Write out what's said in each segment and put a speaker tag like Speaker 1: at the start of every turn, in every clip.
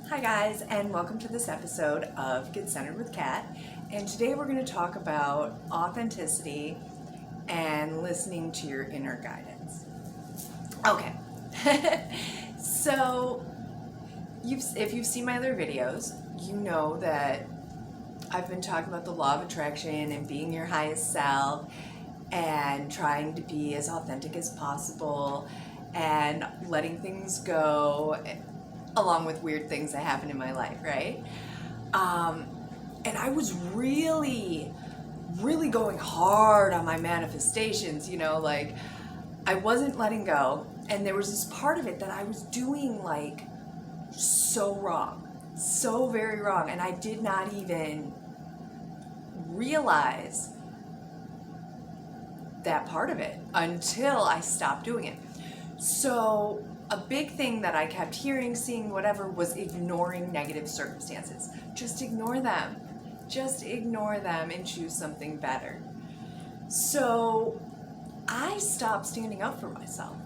Speaker 1: Hi guys, and welcome to this episode of Get Centered with Kat. And today we're going to talk about authenticity and listening to your inner guidance. Okay, so if you've seen my other videos, you know that I've been talking about the law of attraction and being your highest self and trying to be as authentic as possible and letting things go, along with weird things that happen in my life, right? And I was really going hard on my manifestations, like I wasn't letting go. And there was this part of it that I was doing like so wrong, so very wrong. And I did not even realize that part of it until I stopped doing it. So a big thing that I kept hearing, seeing, whatever, was ignoring negative circumstances. Just ignore them. Just ignore them and choose something better. So I stopped standing up for myself.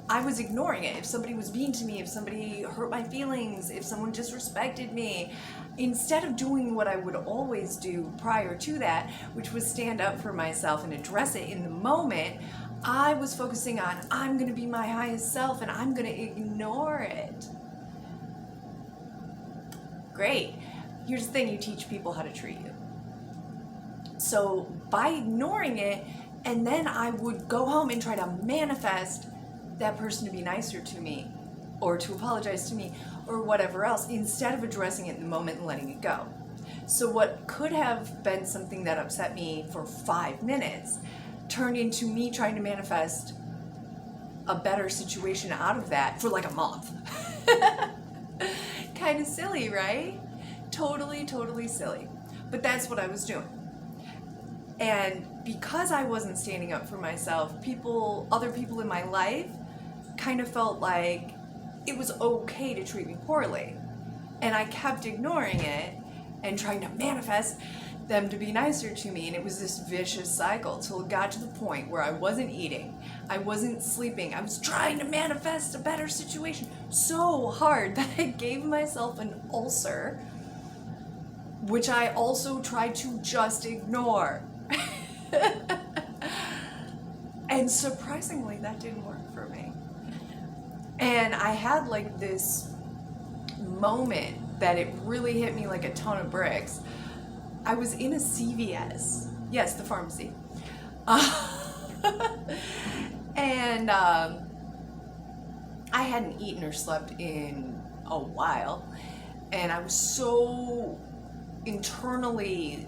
Speaker 1: I was ignoring it. If somebody was mean to me, if somebody hurt my feelings, if someone disrespected me, instead of doing what I would always do prior to that, which was stand up for myself and address it in the moment, I was focusing on, I'm going to be my highest self and I'm going to ignore it. Great. Here's the thing, you teach people how to treat you. So by ignoring it, and then I would go home and try to manifest that person to be nicer to me or to apologize to me or whatever else, instead of addressing it in the moment and letting it go. So what could have been something that upset me for 5 minutes turned into me trying to manifest a better situation out of that for like a month. Kind of silly, right? Totally silly. But that's what I was doing. And because I wasn't standing up for myself, other people in my life kind of felt like it was okay to treat me poorly. And I kept ignoring it and trying to manifest them to be nicer to me, and it was this vicious cycle till it got to the point where I wasn't eating, I wasn't sleeping, I was trying to manifest a better situation so hard that I gave myself an ulcer, which I also tried to just ignore. And surprisingly, that didn't work for me. And I had like this moment that it really hit me like a ton of bricks. I was in a CVS, yes, the pharmacy, and I hadn't eaten or slept in a while, and I was so internally,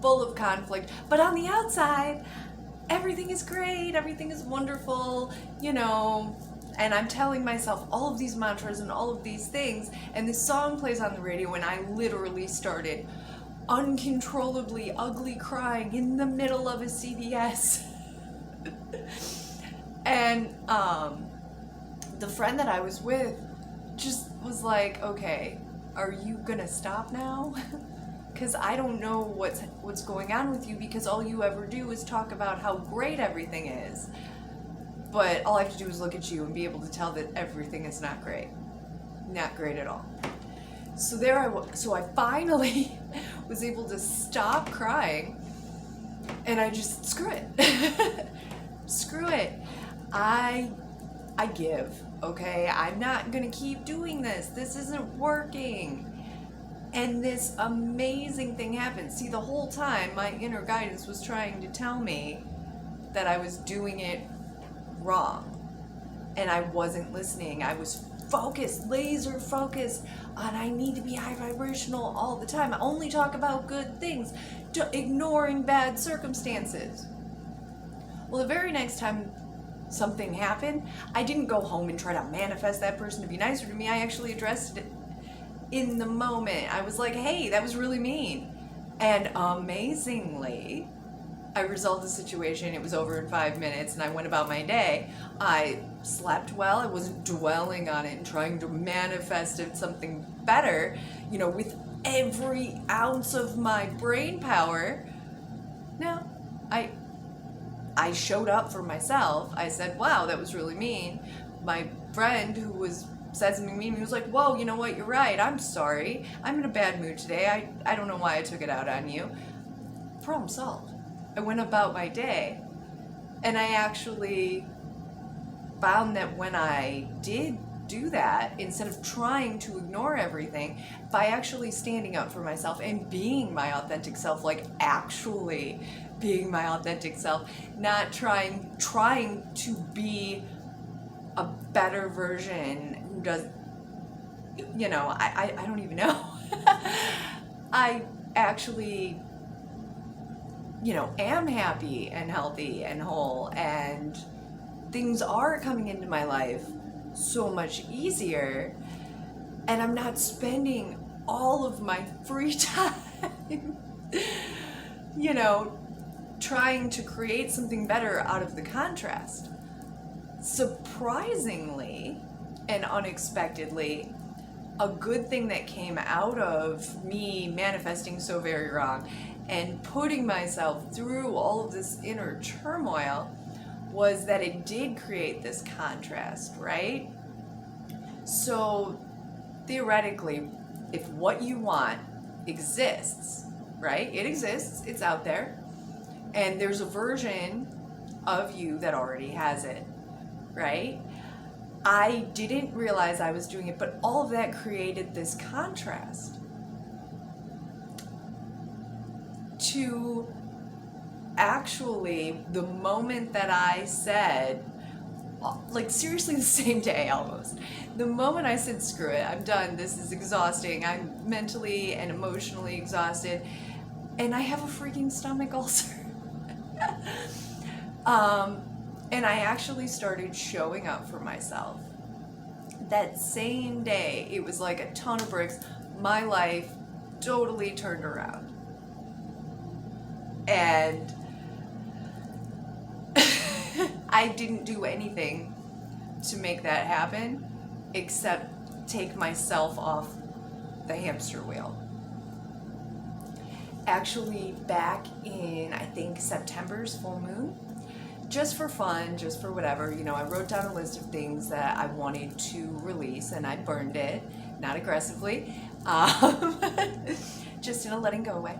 Speaker 1: full of conflict, but on the outside, everything is great, everything is wonderful, and I'm telling myself all of these mantras and all of these things, and this song plays on the radio, and I literally started uncontrollably ugly crying in the middle of a CVS. And the friend that I was with just was like, okay, are you gonna stop now? Because I don't know what's going on with you, because all you ever do is talk about how great everything is. But all I have to do is look at you and be able to tell that everything is not great. Not great at all. So there I was. So I finally was able to stop crying, and I just, screw it. Screw it. I give, okay? I'm not gonna keep doing this. This isn't working. And this amazing thing happened. See, the whole time my inner guidance was trying to tell me that I was doing it wrong, and I wasn't listening. I was focused, laser focused on I need to be high vibrational all the time. I only talk about good things, ignoring bad circumstances. Well, the very next time something happened, I didn't go home and try to manifest that person to be nicer to me. I actually addressed it in the moment. I was like, hey, that was really mean. And amazingly, I resolved the situation. It was over in 5 minutes, and I went about my day. I slept well. I wasn't dwelling on it and trying to manifest it something better, with every ounce of my brain power. No, I showed up for myself. I said, wow, that was really mean. My friend, who was said something mean. He was like, whoa, you know what, you're right, I'm sorry. I'm in a bad mood today. I don't know why I took it out on you. Problem solved. I went about my day. And I actually found that when I did do that, instead of trying to ignore everything, by actually standing up for myself and being my authentic self, like actually being my authentic self, not trying to be a better version who does, I don't even know. I actually, am happy and healthy and whole, and things are coming into my life so much easier, and I'm not spending all of my free time, trying to create something better out of the contrast. Surprisingly and unexpectedly, a good thing that came out of me manifesting so very wrong and putting myself through all of this inner turmoil was that it did create this contrast, right? So theoretically, if what you want exists, right? It exists, it's out there, and there's a version of you that already has it, right? I didn't realize I was doing it, but all of that created this contrast to actually the moment that I said, like seriously the same day almost, the moment I said, screw it, I'm done, this is exhausting, I'm mentally and emotionally exhausted, and I have a freaking stomach ulcer. And I actually started showing up for myself. That same day, it was like a ton of bricks. My life totally turned around. And I didn't do anything to make that happen except take myself off the hamster wheel. Actually, back in, I think, September's full moon, just for fun, just for whatever, I wrote down a list of things that I wanted to release, and I burned it, not aggressively, just in a letting go way.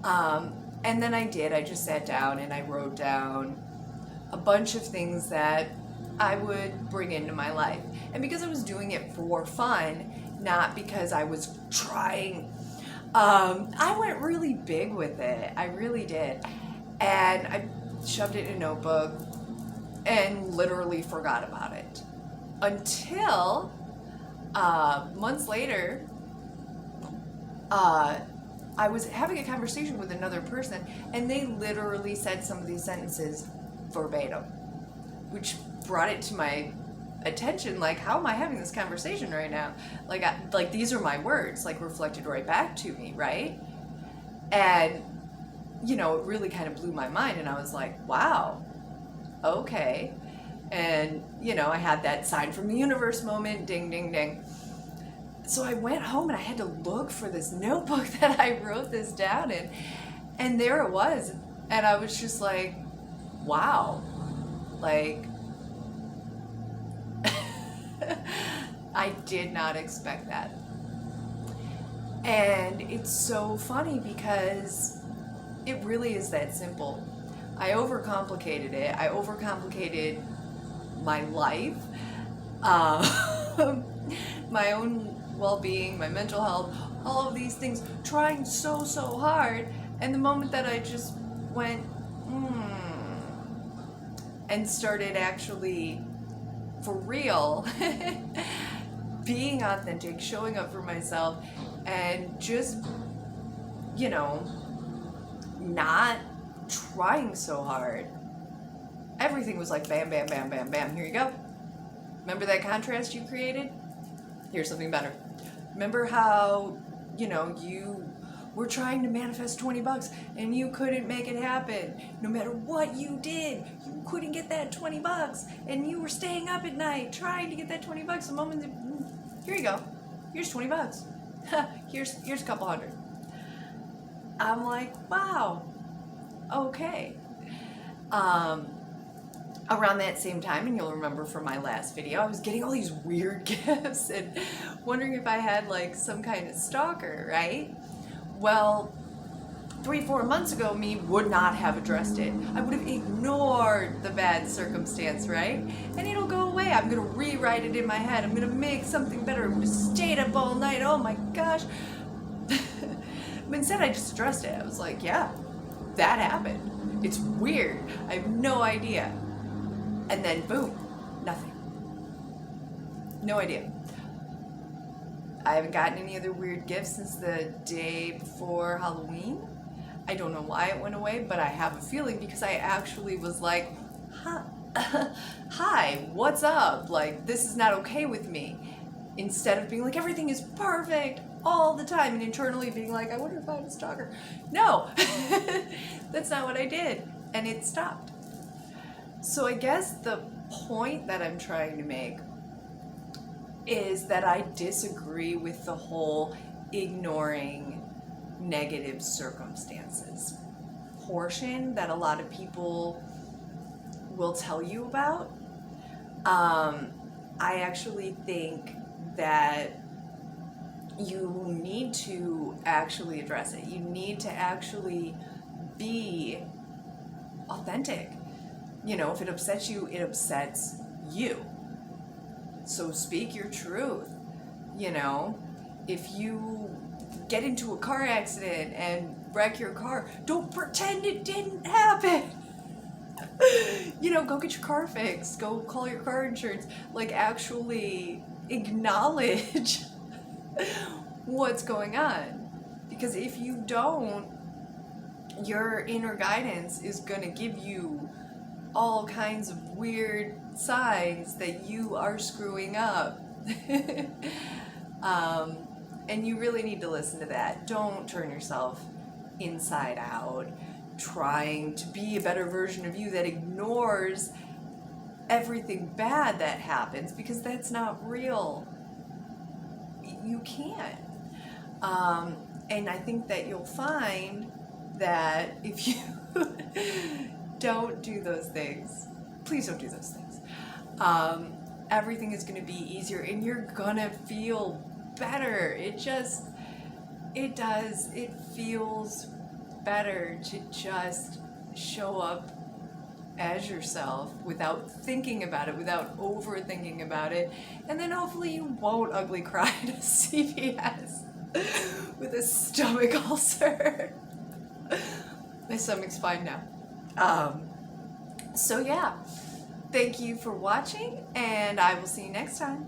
Speaker 1: And then I just sat down and I wrote down a bunch of things that I would bring into my life. And because I was doing it for fun, not because I was trying, I went really big with it. I really did. And I shoved it in a notebook and literally forgot about it until months later I was having a conversation with another person, and they literally said some of these sentences verbatim, which brought it to my attention, like, how am I having this conversation right now? Like these are my words, like, reflected right back to me, right? And it really kind of blew my mind, and I was like, wow, okay. And I had that sign from the universe moment, ding ding ding. So I went home and I had to look for this notebook that I wrote this down in, and there it was. And I was just like, wow, like I did not expect that. And it's so funny because it really is that simple. I overcomplicated it. I overcomplicated my life, my own well-being, my mental health, all of these things, trying so hard. And the moment that I just went, and started actually, for real, being authentic, showing up for myself, and just, not trying so hard, everything was like bam, bam, bam, bam, bam, here you go. Remember that contrast you created? Here's something better. Remember how, you were trying to manifest $20 and you couldn't make it happen. No matter what you did, you couldn't get that $20, and you were staying up at night trying to get that $20. The moment that, here you go. Here's $20. Here's a couple hundred. I'm like, wow. Okay. around that same time, and you'll remember from my last video, I was getting all these weird gifts and wondering if I had like some kind of stalker, right? Well, 3-4 months ago, me would not have addressed it. I would have ignored the bad circumstance, right? And it'll go away. I'm gonna rewrite it in my head. I'm gonna make something better. I'm gonna stayed up all night. Oh my gosh. But instead, I just addressed it. I was like, yeah, that happened. It's weird. I have no idea. And then boom, nothing. No idea. I haven't gotten any other weird gifts since the day before Halloween. I don't know why it went away, but I have a feeling because I actually was like, hi, what's up? Like, this is not okay with me. Instead of being like, everything is perfect all the time, and internally being like, I wonder if I'm a stalker. No, that's not what I did, and it stopped. So I guess the point that I'm trying to make is that I disagree with the whole ignoring negative circumstances portion that a lot of people will tell you about. I actually think that you need to actually address it. You need to actually be authentic. You know, if it upsets you, it upsets you. So speak your truth. You know, if you get into a car accident and wreck your car, don't pretend it didn't happen. You know, go get your car fixed. Go call your car insurance. Like, actually acknowledge what's going on. Because if you don't, your inner guidance is going to give you all kinds of weird signs that you are screwing up. And you really need to listen to that. Don't turn yourself inside out trying to be a better version of you that ignores everything bad that happens, because that's not real. You can't. And I think that you'll find that if you don't do those things, please don't do those things, everything is going to be easier and you're going to feel better. It does. It feels better to just show up as yourself without thinking about it, without overthinking about it, and then hopefully you won't ugly cry to CVS with a stomach ulcer. My stomach's fine now. So yeah, thank you for watching, and I will see you next time.